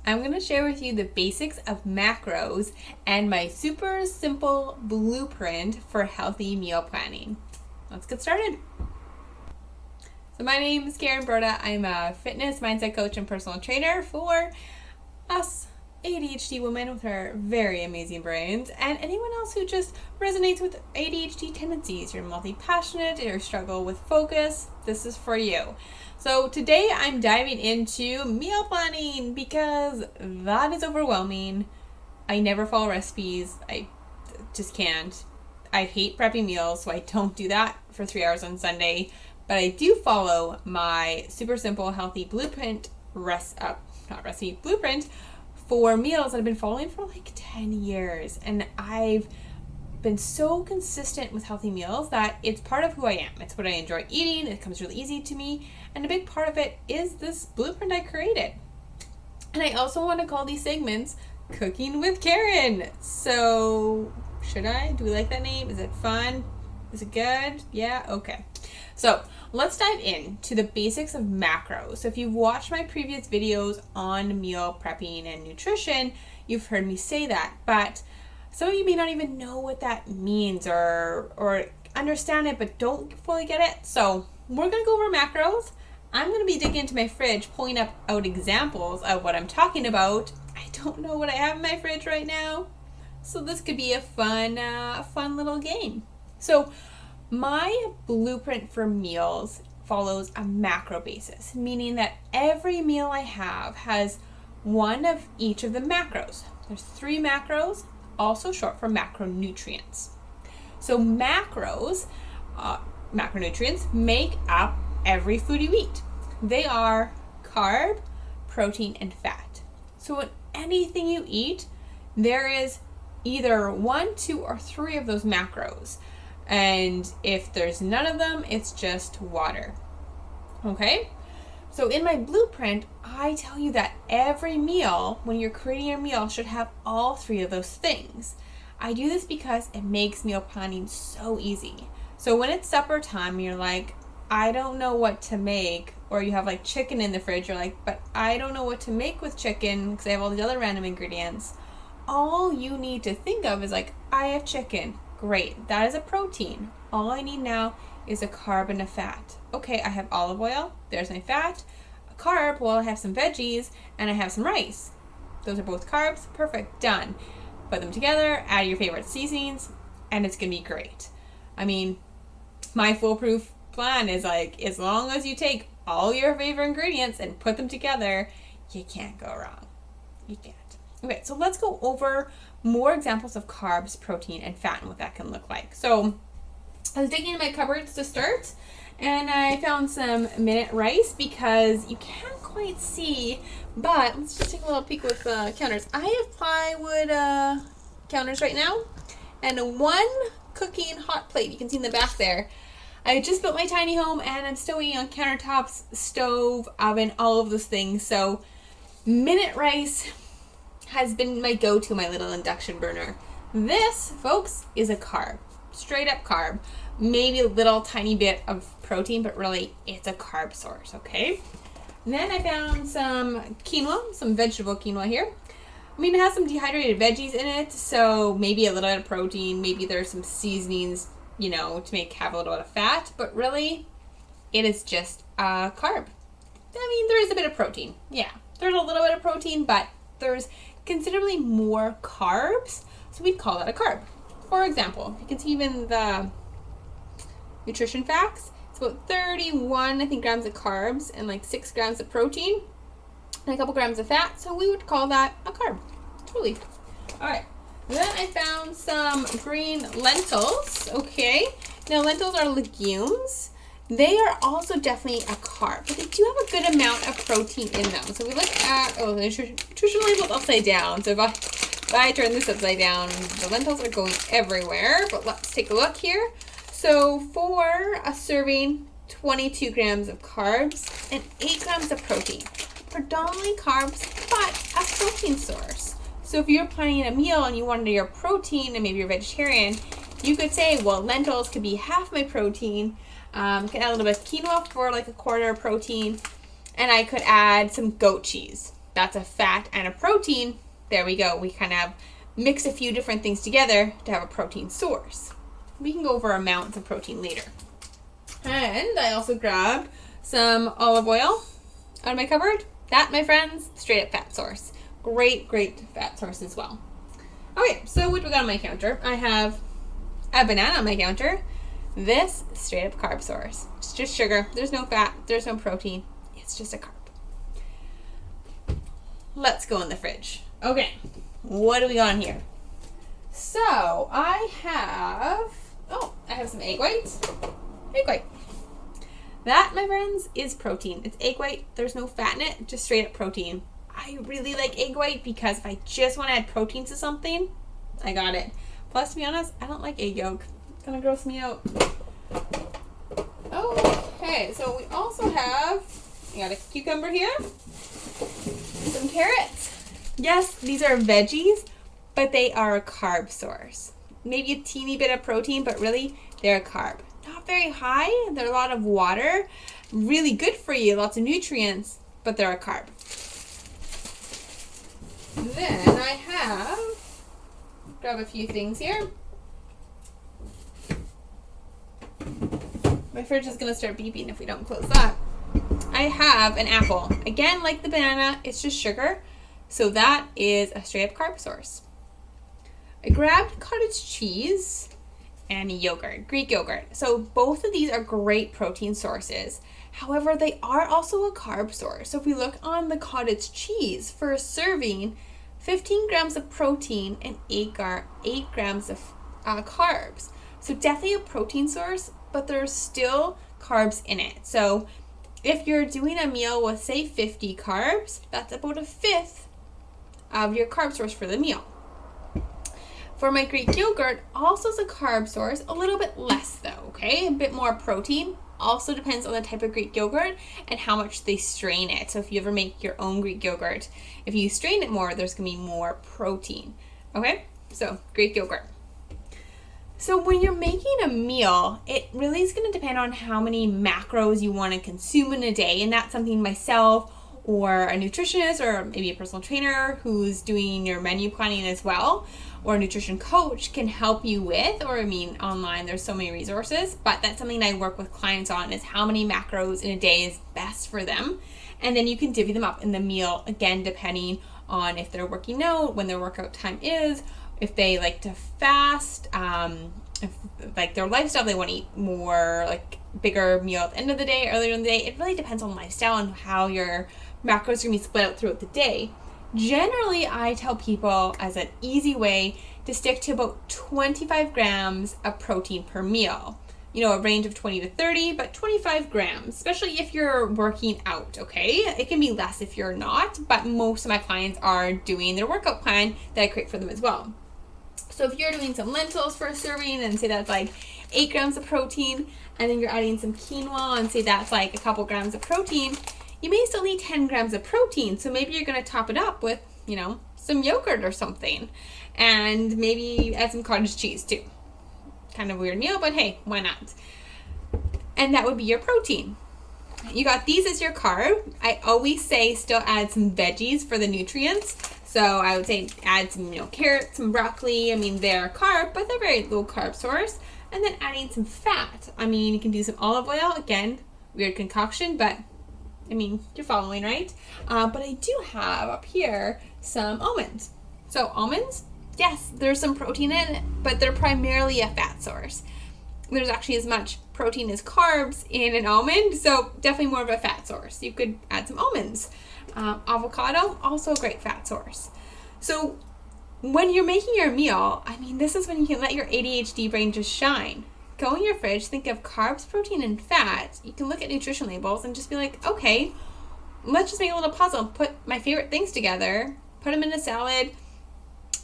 I'm going to share with you the basics of macros and my super simple blueprint for healthy meal planning. Let's get started. So my name is Karen Broda. I'm a fitness mindset coach and personal trainer for us ADHD women with our very amazing brains, and anyone else who just resonates with ADHD tendencies. You're multi-passionate, or struggle with focus, this is for you. So today I'm diving into meal planning because that is overwhelming. I never follow recipes. I just can't. I hate prepping meals, so I don't do that for 3 hours on Sunday. But I do follow my super simple healthy blueprint blueprint for meals that I've been following for like 10 years. And I've been so consistent with healthy meals that it's part of who I am. It's what I enjoy eating. It comes really easy to me. And a big part of it is this blueprint I created. And I also want to call these segments Cooking with Karen. So should I? Do we like that name? Is it fun? Is it good? Yeah? Okay. So let's dive into the basics of macros. So if you've watched my previous videos on meal prepping and nutrition, you've heard me say that. But some of you may not even know what that means or understand it, but don't fully get it. So we're going to go over macros. I'm going to be digging into my fridge, pulling out examples of what I'm talking about. I don't know what I have in my fridge right now, so this could be a fun little game. So my blueprint for meals follows a macro basis, meaning that every meal I have has one of each of the macros. There's 3 macros, also short for macronutrients. So macros, macronutrients, make up every food you eat. They are carb, protein, and fat. So in anything you eat, there is either 1, 2, or 3 of those macros. And if there's none of them, it's just water. Okay? So in my blueprint, I tell you that every meal, when you're creating your meal, should have all 3 of those things. I do this because it makes meal planning so easy. So when it's supper time, you're like, I don't know what to make. Or you have like chicken in the fridge, you're like, but I don't know what to make with chicken because I have all these other random ingredients. All you need to think of is like, I have chicken. Great, that is a protein. All I need now is a carb and a fat. Okay, I have olive oil, there's my fat. A carb, well, I have some veggies and I have some rice. Those are both carbs, perfect, done. Put them together, add your favorite seasonings, and it's gonna be great. I mean, my foolproof plan is like, as long as you take all your favorite ingredients and put them together, you can't go wrong. You can't. Okay, so let's go over more examples of carbs, protein, and fat and what that can look like. So I was digging in my cupboards to start, and I found some minute rice because you can't quite see, but let's just take a little peek with counters. I have plywood counters right now, and 1 cooking hot plate. You can see in the back there. I just built my tiny home, and I'm still eating on countertops, stove, oven, all of those things. So minute rice has been my go-to, my little induction burner. This, folks, is a carb. Straight up carb. Maybe a little tiny bit of protein, but really it's a carb source, okay? And then I found some quinoa, some vegetable quinoa here. I mean, it has some dehydrated veggies in it, so maybe a little bit of protein, maybe there's some seasonings, you know, to have a little bit of fat, but really it is just a carb. I mean, there is a bit of protein. Yeah, there's a little bit of protein, but there's considerably more carbs, so we'd call that a carb. For example, you can see even the nutrition facts, it's about 31, I think, grams of carbs and like 6 grams of protein and a couple grams of fat, so we would call that a carb. Totally. All right. Then I found some green lentils. Okay. Now, lentils are legumes. They are also definitely a carb, but they do have a good amount of protein in them. So we look at, the nutrition label's upside down. So if I turn this upside down, the lentils are going everywhere. But let's take a look here. So for a serving, 22 grams of carbs and 8 grams of protein. Predominantly carbs, but a protein source. So if you're planning a meal and you wanted your protein and maybe you're vegetarian, you could say, well, lentils could be half my protein. Could add a little bit of quinoa for like a quarter of protein. And I could add some goat cheese. that's a fat and a protein. There we go. We kind of mix a few different things together to have a protein source. We can go over amounts of protein later. And I also grabbed some olive oil out of my cupboard. That, my friends, straight up fat source. Great, great fat source as well. Okay, so what do we got on my counter? I have a banana on my counter. This, straight up carb source. It's just sugar. There's no fat. There's no protein. It's just a carb. Let's go in the fridge. Okay, what do we got in here? So, I have some egg whites. Egg white. That, my friends, is protein. It's egg white. There's no fat in it, just straight up protein. I really like egg white because if I just want to add protein to something, I got it. Plus, to be honest, I don't like egg yolk. It's gonna gross me out. Okay, so we also have, I got a cucumber here, some carrots. Yes, these are veggies, but they are a carb source. Maybe a teeny bit of protein, but really, they're a carb. Not very high. They're a lot of water. Really good for you. Lots of nutrients, but they're a carb. Then I grab a few things here. My fridge is going to start beeping if we don't close that. I have an apple. Again, like the banana, it's just sugar. So that is a straight up carb source. I grabbed cottage cheese and yogurt, Greek yogurt. So both of these are great protein sources. However, they are also a carb source. So if we look on the cottage cheese, for a serving, 15 grams of protein and 8 grams of carbs. So definitely a protein source, but there's still carbs in it. So if you're doing a meal with, say, 50 carbs, that's about a fifth of your carb source for the meal. For my Greek yogurt, also is a carb source, a little bit less though, okay? A bit more protein. Also depends on the type of Greek yogurt and how much they strain it. So if you ever make your own Greek yogurt, if you strain it more, there's gonna be more protein, okay? So Greek yogurt. So when you're making a meal, it really is gonna depend on how many macros you wanna consume in a day. And that's something myself or a nutritionist or maybe a personal trainer who's doing your menu planning as well, or a nutrition coach can help you with, or online there's so many resources, but that's something I work with clients on, is how many macros in a day is best for them. And then you can divvy them up in the meal, again, depending on if they're working out, when their workout time is, if they like to fast, if like their lifestyle, they want to eat more like bigger meal at the end of the day, earlier in the day. It really depends on lifestyle and how your macros are going to be split out throughout the day. Generally, I tell people as an easy way to stick to about 25 grams of protein per meal. You know, a range of 20 to 30, but 25 grams, especially if you're working out, okay? It can be less if you're not, but most of my clients are doing their workout plan that I create for them as well. So if you're doing some lentils for a serving and say that's like 8 grams of protein, and then you're adding some quinoa and say that's like a couple grams of protein, you may still need 10 grams of protein. So maybe you're going to top it up with, some yogurt or something. And maybe add some cottage cheese too. Kind of a weird meal, but hey, why not? And that would be your protein. You got these as your carb. I always say still add some veggies for the nutrients. So I would say add some, carrots, some broccoli. They're a carb, but they're very low carb source. And then adding some fat. You can do some olive oil. Again, weird concoction, but you're following, right? But I do have up here some almonds. So almonds, yes, there's some protein in it, but they're primarily a fat source. There's actually as much protein as carbs in an almond, so definitely more of a fat source. You could add some almonds. Avocado, also a great fat source. So when you're making your meal, this is when you can let your ADHD brain just shine. Go in your fridge, think of carbs, protein, and fat. You can look at nutrition labels and just be like, okay, let's just make a little puzzle. Put my favorite things together, put them in a salad,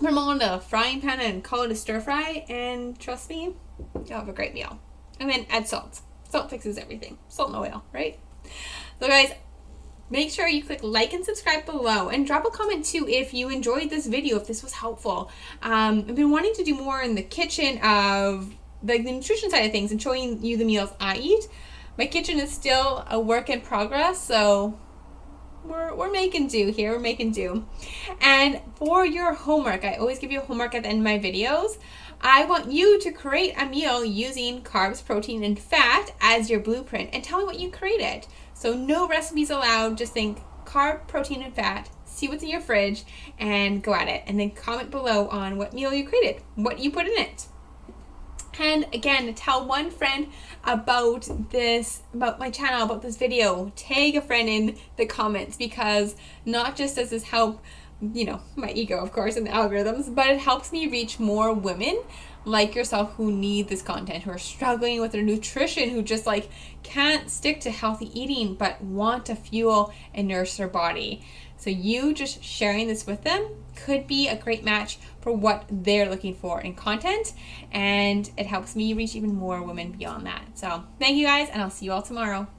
put them all in a frying pan and call it a stir fry, and trust me, you'll have a great meal. And then add salt. Salt fixes everything. Salt and oil, right? So guys, make sure you click like and subscribe below, and drop a comment too if you enjoyed this video, if this was helpful. I've been wanting to do more in the kitchen of the nutrition side of things and showing you the meals I eat. My kitchen is still a work in progress, so we're making do here. We're making do. And for your homework, I always give you a homework at the end of my videos. I want you to create a meal using carbs, protein, and fat as your blueprint and tell me what you created. So no recipes allowed. Just think carb, protein, and fat. See what's in your fridge and go at it. And then comment below on what meal you created, what you put in it. And again, tell one friend about this, about my channel, about this video. Tag a friend in the comments, because not just does this help, you know, my ego, of course, and the algorithms, but it helps me reach more women like yourself who need this content, who are struggling with their nutrition, who just like can't stick to healthy eating but want to fuel and nourish their body. So you just sharing this with them could be a great match for what they're looking for in content, and it helps me reach even more women beyond that. So thank you guys, and I'll see you all tomorrow.